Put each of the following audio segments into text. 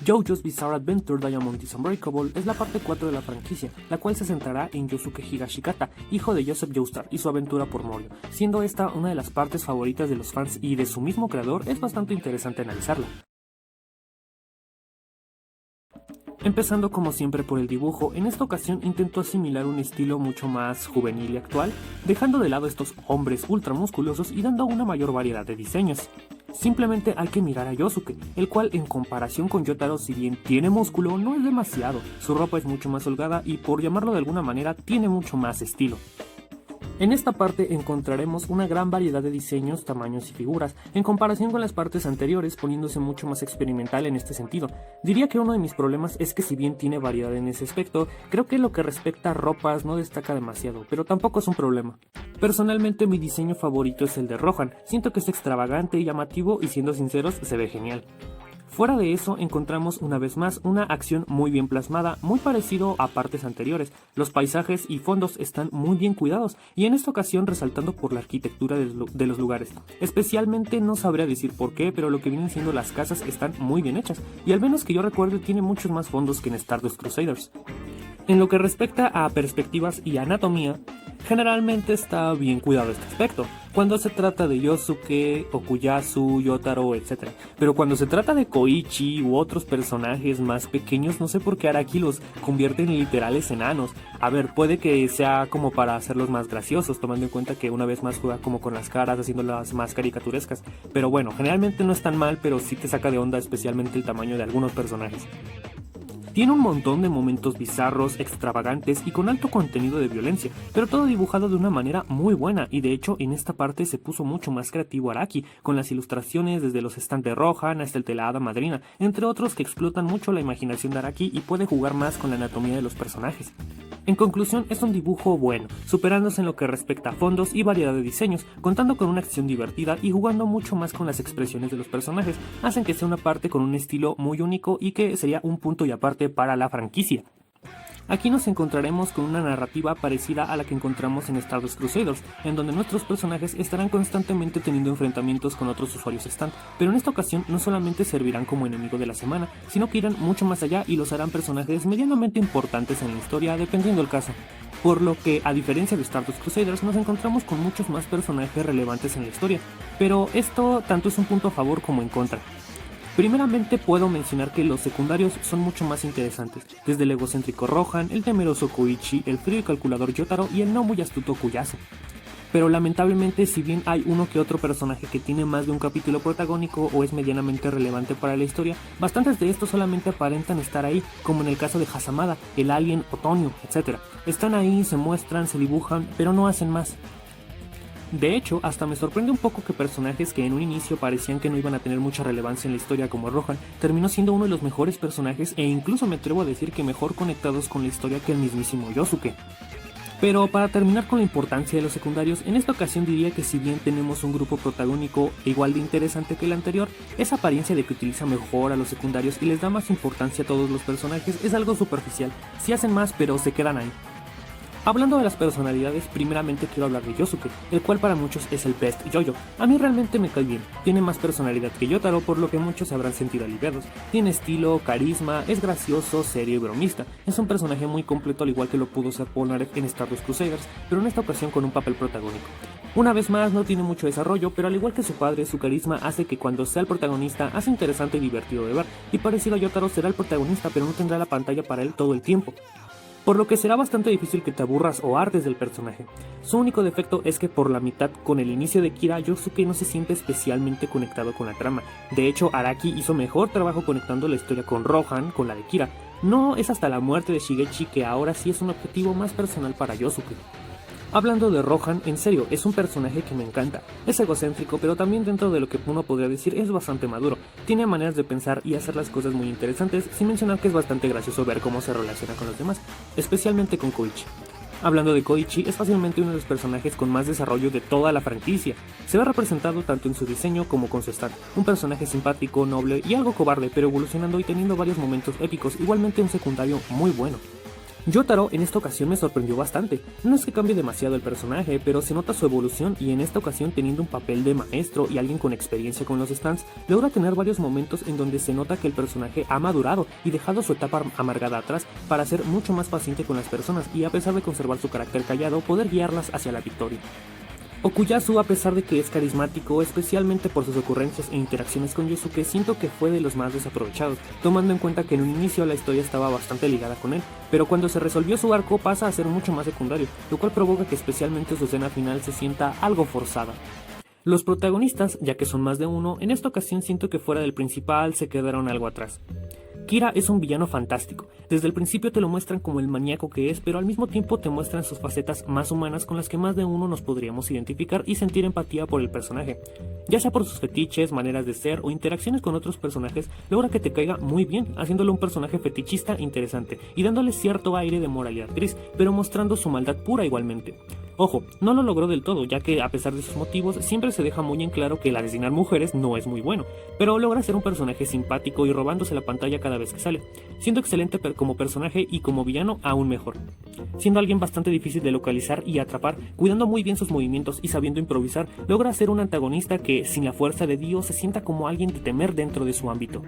JoJo's Bizarre Adventure Diamond is Unbreakable es la parte 4 de la franquicia, la cual se centrará en Yosuke Higashikata, hijo de Joseph Joestar, y su aventura por Morio. Siendo esta una de las partes favoritas de los fans y de su mismo creador, es bastante interesante analizarla. Empezando como siempre por el dibujo, en esta ocasión intentó asimilar un estilo mucho más juvenil y actual, dejando de lado estos hombres ultramusculosos y dando una mayor variedad de diseños. Simplemente hay que mirar a Yosuke, el cual en comparación con Yotaro, si bien tiene músculo, no es demasiado, su ropa es mucho más holgada y, por llamarlo de alguna manera, tiene mucho más estilo. En esta parte encontraremos una gran variedad de diseños, tamaños y figuras, en comparación con las partes anteriores, poniéndose mucho más experimental en este sentido. Diría que uno de mis problemas es que si bien tiene variedad en ese aspecto, creo que lo que respecta a ropas no destaca demasiado, pero tampoco es un problema. Personalmente mi diseño favorito es el de Rohan, siento que es extravagante y llamativo y siendo sinceros se ve genial. Fuera de eso encontramos una vez más una acción muy bien plasmada, muy parecido a partes anteriores. Los paisajes y fondos están muy bien cuidados y en esta ocasión resaltando por la arquitectura de los lugares. Especialmente no sabría decir por qué, pero lo que vienen siendo las casas están muy bien hechas y al menos que yo recuerde tiene muchos más fondos que en Stardust Crusaders. En lo que respecta a perspectivas y anatomía, generalmente está bien cuidado este aspecto, cuando se trata de Yosuke, Okuyasu, Yotaro, etc. Pero cuando se trata de Koichi u otros personajes más pequeños, no sé por qué Araki los convierte en literales enanos. A ver, puede que sea como para hacerlos más graciosos, tomando en cuenta que una vez más juega como con las caras, haciéndolas más caricaturescas. Pero bueno, generalmente no es tan mal, pero sí te saca de onda especialmente el tamaño de algunos personajes. Tiene un montón de momentos bizarros, extravagantes y con alto contenido de violencia, pero todo dibujado de una manera muy buena y de hecho en esta parte se puso mucho más creativo Araki, con las ilustraciones desde los stands de Rohan hasta el de la hada madrina, entre otros que explotan mucho la imaginación de Araki y puede jugar más con la anatomía de los personajes. En conclusión, es un dibujo bueno, superándose en lo que respecta a fondos y variedad de diseños, contando con una acción divertida y jugando mucho más con las expresiones de los personajes, hacen que sea una parte con un estilo muy único y que sería un punto y aparte para la franquicia. Aquí nos encontraremos con una narrativa parecida a la que encontramos en Stardust Crusaders, en donde nuestros personajes estarán constantemente teniendo enfrentamientos con otros usuarios stand, pero en esta ocasión no solamente servirán como enemigo de la semana, sino que irán mucho más allá y los harán personajes medianamente importantes en la historia, dependiendo del caso. Por lo que, a diferencia de Stardust Crusaders, nos encontramos con muchos más personajes relevantes en la historia, pero esto tanto es un punto a favor como en contra. Primeramente puedo mencionar que los secundarios son mucho más interesantes, desde el egocéntrico Rohan, el temeroso Koichi, el frío y calculador Yotaro y el no muy astuto Okuyasu. Pero lamentablemente, si bien hay uno que otro personaje que tiene más de un capítulo protagónico o es medianamente relevante para la historia, bastantes de estos solamente aparentan estar ahí, como en el caso de Hasamada, el alien, Otonio, etc. Están ahí, se muestran, se dibujan, pero no hacen más. De hecho, hasta me sorprende un poco que personajes que en un inicio parecían que no iban a tener mucha relevancia en la historia como Rohan, terminó siendo uno de los mejores personajes e incluso me atrevo a decir que mejor conectados con la historia que el mismísimo Yosuke. Pero para terminar con la importancia de los secundarios, en esta ocasión diría que si bien tenemos un grupo protagónico igual de interesante que el anterior, esa apariencia de que utiliza mejor a los secundarios y les da más importancia a todos los personajes es algo superficial, sí hacen más pero se quedan ahí. Hablando de las personalidades, primeramente quiero hablar de Yosuke, el cual para muchos es el best JoJo. A mí realmente me cae bien, tiene más personalidad que Yotaro, por lo que muchos se habrán sentido aliviados. Tiene estilo, carisma, es gracioso, serio y bromista. Es un personaje muy completo al igual que lo pudo ser Polnareff en Stardust Crusaders, pero en esta ocasión con un papel protagónico. Una vez más, no tiene mucho desarrollo, pero al igual que su padre, su carisma hace que cuando sea el protagonista hace interesante y divertido de ver, y parecido a Yotaro será el protagonista pero no tendrá la pantalla para él todo el tiempo, por lo que será bastante difícil que te aburras o hartes del personaje. Su único defecto es que por la mitad con el inicio de Kira, Yosuke no se siente especialmente conectado con la trama. De hecho, Araki hizo mejor trabajo conectando la historia con Rohan con la de Kira. No es hasta la muerte de Shigechi que ahora sí es un objetivo más personal para Yosuke. Hablando de Rohan, en serio, es un personaje que me encanta. Es egocéntrico, pero también dentro de lo que uno podría decir es bastante maduro. Tiene maneras de pensar y hacer las cosas muy interesantes, sin mencionar que es bastante gracioso ver cómo se relaciona con los demás, especialmente con Koichi. Hablando de Koichi, es fácilmente uno de los personajes con más desarrollo de toda la franquicia. Se ve representado tanto en su diseño como con su stand. Un personaje simpático, noble y algo cobarde, pero evolucionando y teniendo varios momentos épicos, igualmente un secundario muy bueno. Yotaro en esta ocasión me sorprendió bastante. No es que cambie demasiado el personaje, pero se nota su evolución y en esta ocasión teniendo un papel de maestro y alguien con experiencia con los stands, logra tener varios momentos en donde se nota que el personaje ha madurado y dejado su etapa amargada atrás para ser mucho más paciente con las personas y a pesar de conservar su carácter callado, poder guiarlas hacia la victoria. Okuyasu, a pesar de que es carismático, especialmente por sus ocurrencias e interacciones con Yosuke, siento que fue de los más desaprovechados, tomando en cuenta que en un inicio la historia estaba bastante ligada con él, pero cuando se resolvió su arco pasa a ser mucho más secundario, lo cual provoca que especialmente su escena final se sienta algo forzada. Los protagonistas, ya que son más de uno, en esta ocasión siento que fuera del principal se quedaron algo atrás. Kira es un villano fantástico. Desde el principio te lo muestran como el maníaco que es, pero al mismo tiempo te muestran sus facetas más humanas con las que más de uno nos podríamos identificar y sentir empatía por el personaje. Ya sea por sus fetiches, maneras de ser o interacciones con otros personajes, logra que te caiga muy bien, haciéndolo un personaje fetichista interesante y dándole cierto aire de moralidad gris, pero mostrando su maldad pura igualmente. Ojo, no lo logró del todo, ya que a pesar de sus motivos, siempre se deja muy en claro que el asesinar mujeres no es muy bueno, pero logra ser un personaje simpático y robándose la pantalla cada vez que sale, siendo excelente como personaje y como villano aún mejor, siendo alguien bastante difícil de localizar y atrapar, cuidando muy bien sus movimientos y sabiendo improvisar, logra ser un antagonista que, sin la fuerza de Dio, se sienta como alguien de temer dentro de su ámbito.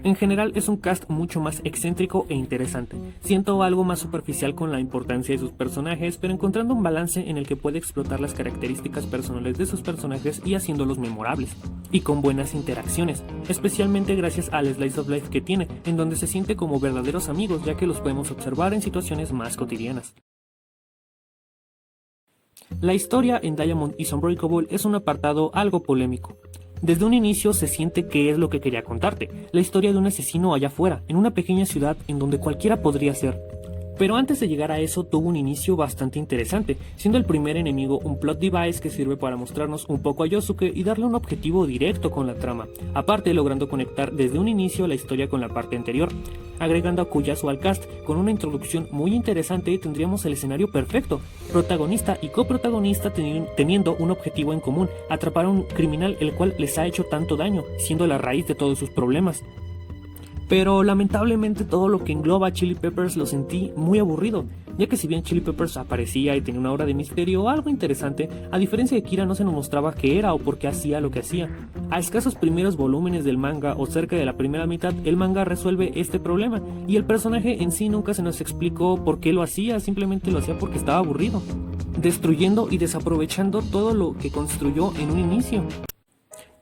En general es un cast mucho más excéntrico e interesante. Siento algo más superficial con la importancia de sus personajes, pero encontrando un balance en el que puede explotar las características personales de sus personajes y haciéndolos memorables, y con buenas interacciones, especialmente gracias al slice of life que tiene, en donde se siente como verdaderos amigos ya que los podemos observar en situaciones más cotidianas. La historia en Diamond is Unbreakable es un apartado algo polémico. Desde un inicio se siente que es lo que quería contarte, la historia de un asesino allá afuera, en una pequeña ciudad en donde cualquiera podría ser. Pero antes de llegar a eso tuvo un inicio bastante interesante, siendo el primer enemigo un plot device que sirve para mostrarnos un poco a Yosuke y darle un objetivo directo con la trama, aparte logrando conectar desde un inicio la historia con la parte anterior. Agregando a Okuyasu al cast con una introducción muy interesante tendríamos el escenario perfecto, protagonista y coprotagonista teniendo un objetivo en común, atrapar a un criminal el cual les ha hecho tanto daño, siendo la raíz de todos sus problemas. Pero lamentablemente todo lo que engloba a Chili Peppers lo sentí muy aburrido, ya que si bien Chili Peppers aparecía y tenía una aura de misterio o algo interesante, a diferencia de Kira no se nos mostraba qué era o por qué hacía lo que hacía. A escasos primeros volúmenes del manga o cerca de la primera mitad, el manga resuelve este problema, y el personaje en sí nunca se nos explicó por qué lo hacía, simplemente lo hacía porque estaba aburrido, destruyendo y desaprovechando todo lo que construyó en un inicio.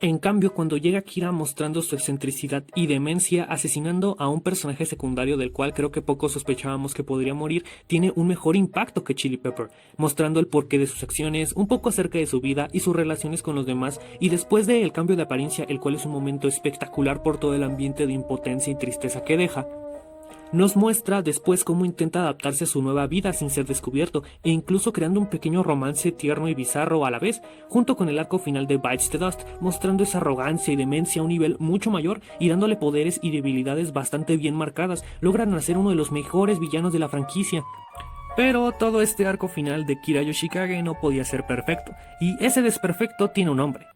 En cambio, cuando llega Kira mostrando su excentricidad y demencia, asesinando a un personaje secundario del cual creo que pocos sospechábamos que podría morir, tiene un mejor impacto que Chili Pepper, mostrando el porqué de sus acciones, un poco acerca de su vida y sus relaciones con los demás, y después del cambio de apariencia, el cual es un momento espectacular por todo el ambiente de impotencia y tristeza que deja, nos muestra después cómo intenta adaptarse a su nueva vida sin ser descubierto, e incluso creando un pequeño romance tierno y bizarro a la vez, junto con el arco final de Bites the Dust, mostrando esa arrogancia y demencia a un nivel mucho mayor y dándole poderes y debilidades bastante bien marcadas. Logran hacer uno de los mejores villanos de la franquicia. Pero todo este arco final de Kira Yoshikage no podía ser perfecto, y ese desperfecto tiene un nombre.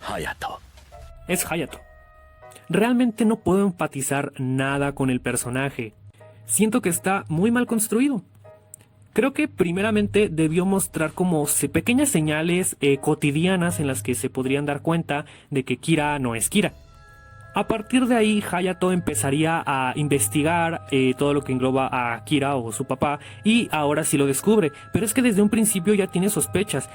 Hayato. Es Hayato. Realmente no puedo empatizar nada con el personaje. Siento que está muy mal construido. Creo que primeramente debió mostrar como pequeñas señales cotidianas en las que se podrían dar cuenta de que Kira no es Kira. A partir de ahí, Hayato empezaría a investigar todo lo que engloba a Kira o su papá, y ahora sí lo descubre, pero es que desde un principio ya tiene sospechas.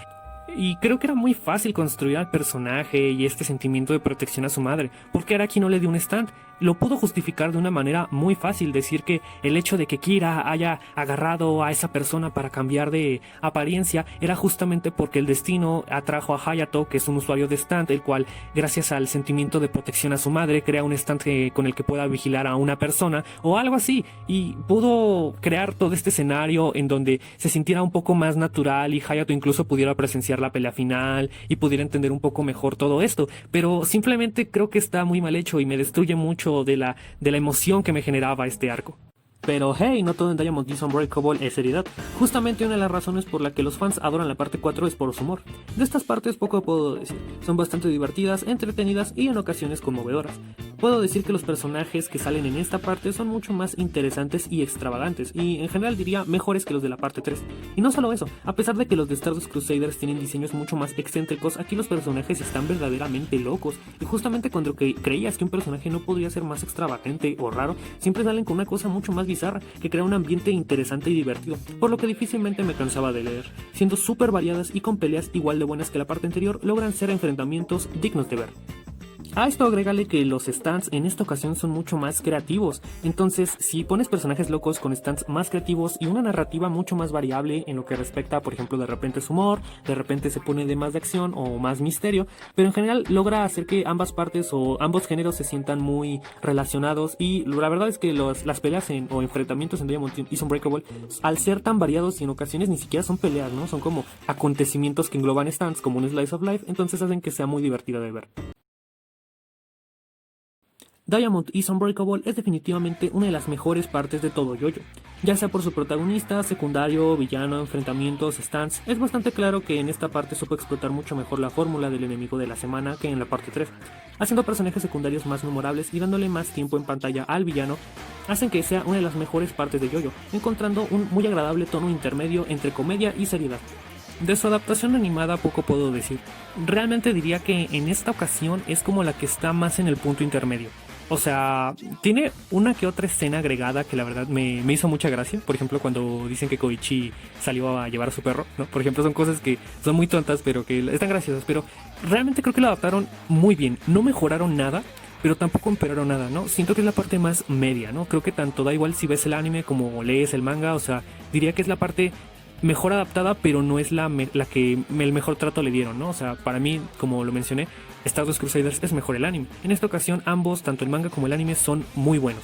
Y creo que era muy fácil construir al personaje y este sentimiento de protección a su madre, porque Araki no le dio un stand. Lo pudo justificar de una manera muy fácil, decir que el hecho de que Kira haya agarrado a esa persona para cambiar de apariencia era justamente porque el destino atrajo a Hayato, que es un usuario de stand, el cual, gracias al sentimiento de protección a su madre, crea un stand con el que pueda vigilar a una persona o algo así, y pudo crear todo este escenario en donde se sintiera un poco más natural y Hayato incluso pudiera presenciar la pelea final y pudiera entender un poco mejor todo esto, pero simplemente creo que está muy mal hecho y me destruye mucho de la emoción que me generaba este arco. Pero hey, no todo en Diamond is Unbreakable es seriedad. Justamente una de las razones por la que los fans adoran la parte 4 es por su humor. De estas partes poco puedo decir, son bastante divertidas, entretenidas y en ocasiones conmovedoras. Puedo decir que los personajes que salen en esta parte son mucho más interesantes y extravagantes, y en general diría mejores que los de la parte 3. Y no solo eso, a pesar de que los de Stardust Crusaders tienen diseños mucho más excéntricos, aquí los personajes están verdaderamente locos, y justamente cuando creías que un personaje no podría ser más extravagante o raro, siempre salen con una cosa mucho más bizarra, que crea un ambiente interesante y divertido, por lo que difícilmente me cansaba de leer. Siendo súper variadas y con peleas igual de buenas que la parte anterior, logran ser enfrentamientos dignos de ver. A esto agrégale que los stands en esta ocasión son mucho más creativos, entonces si pones personajes locos con stands más creativos y una narrativa mucho más variable en lo que respecta, por ejemplo, de repente su humor, de repente se pone de más de acción o más misterio, pero en general logra hacer que ambas partes o ambos géneros se sientan muy relacionados, y la verdad es que las peleas o enfrentamientos en Diamond is Unbreakable, al ser tan variados y en ocasiones ni siquiera son peleas, ¿no? Son como acontecimientos que engloban stands como un slice of life, entonces hacen que sea muy divertido de ver. Diamond is Unbreakable es definitivamente una de las mejores partes de todo JoJo, ya sea por su protagonista, secundario, villano, enfrentamientos, stands. Es bastante claro que en esta parte supo explotar mucho mejor la fórmula del enemigo de la semana que en la parte 3, haciendo personajes secundarios más memorables y dándole más tiempo en pantalla al villano, hacen que sea una de las mejores partes de JoJo, encontrando un muy agradable tono intermedio entre comedia y seriedad. De su adaptación animada poco puedo decir, realmente diría que en esta ocasión es como la que está más en el punto intermedio. O sea, tiene una que otra escena agregada que la verdad me hizo mucha gracia. Por ejemplo, cuando dicen que Koichi salió a llevar a su perro, ¿no? Por ejemplo, son cosas que son muy tontas, pero que están graciosas. Pero realmente creo que lo adaptaron muy bien. No mejoraron nada, pero tampoco empeoraron nada, ¿no? Siento que es la parte más media, ¿no? Creo que tanto da igual si ves el anime como lees el manga. O sea, diría que es la parte mejor adaptada, pero no es la que el mejor trato le dieron, ¿no? O sea, para mí, como lo mencioné, Stardust Crusaders es mejor el anime. En esta ocasión ambos, tanto el manga como el anime, son muy buenos.